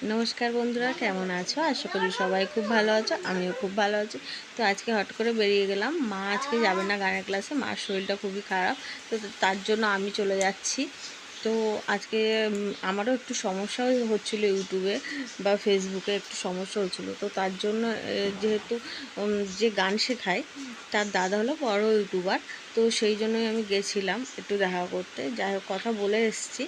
নমস্কার বন্ধুরা, কেমন আছো? আশা করি সবাই খুব ভালো আছো, আমিও খুব ভালো আছি। তো আজকে হট করে বেরিয়ে গেলাম। মা আজকে যাবে না গানের ক্লাসে, মার শরীরটা খুবই খারাপ। তো তার জন্য আমি চলে যাচ্ছি। তো আজকে আমারও একটু সমস্যা হচ্ছিলো, ইউটিউবে বা ফেসবুকে একটু সমস্যা হচ্ছিলো। তো তার জন্য যেহেতু যে গান শেখায় তার দাদা হলো বড় ইউটিউবার, তো সেই জন্যই আমি গেছিলাম একটু দেখা করতে। যাই হোক, কথা বলে এসেছি।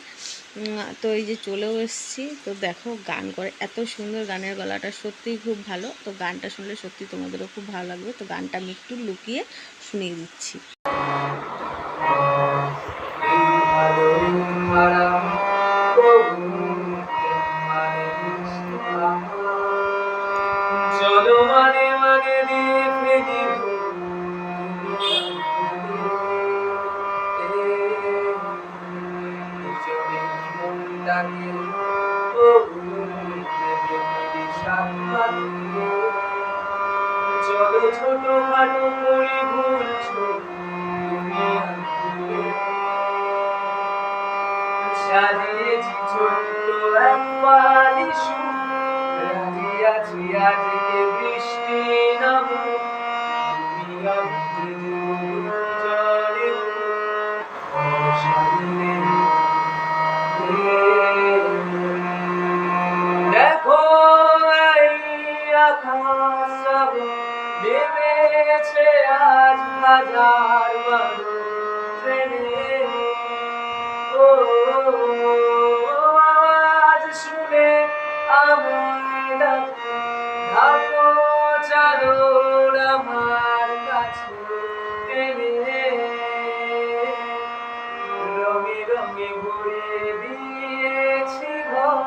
তো এই যে চলেও এসেছি। তো দেখো, গান করে এত সুন্দর, গানের গলাটা সত্যিই খুব ভালো। তো গানটা শুনলে সত্যি তোমাদেরও খুব ভালো লাগবে। তো গানটা আমি একটু লুকিয়ে শুনিয়ে দিচ্ছি। চলো মানে মানে দেখে দিব মনটাকে, চলো ছোট খাটো করে ভুলছো সাজিয়েছি ছোট্ট এক বালিশ, রাজি আছি আজকে বৃষ্টি নামুক, তুমি আমি জলে দেখো এই আকাশ নেমেছে আজ হাজার ট্রেনে, আওয়াজ শুনে আমায় ডাকো, চাদর আমার কাছে টেনে, রঙে রঙে ভরে দিয়েছি ঘর,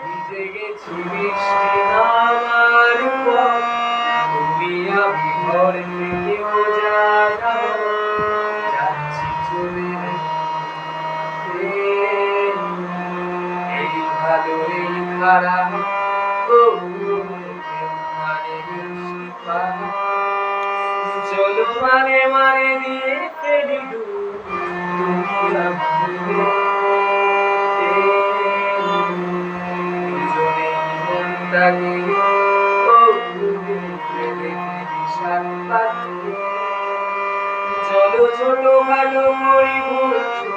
ভিজে গেছি বৃষ্টি নামার পর, তুমি আমি ঘর থেকেও যাচ্ছি চলে। এই ভালো এই খারাপ, চলো মানে মানে দিয়ে ফেলি চলো ছোট খাটো করি বলছো,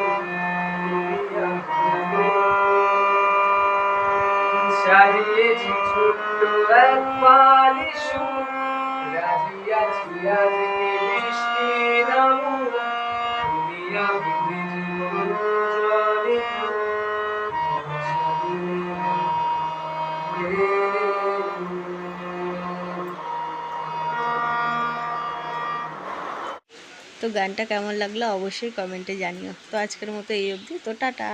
সাজিয়েছি ছোট্ট এক বালিশ, রাজি আছি আজকে বৃষ্টি নামুক, তুমি আমি ভিজব জলে। তো গানটা কেমন লাগলো অবশ্যই কমেন্টে জানিও। তো আজকের মতো এই অবধি, তো টাটা।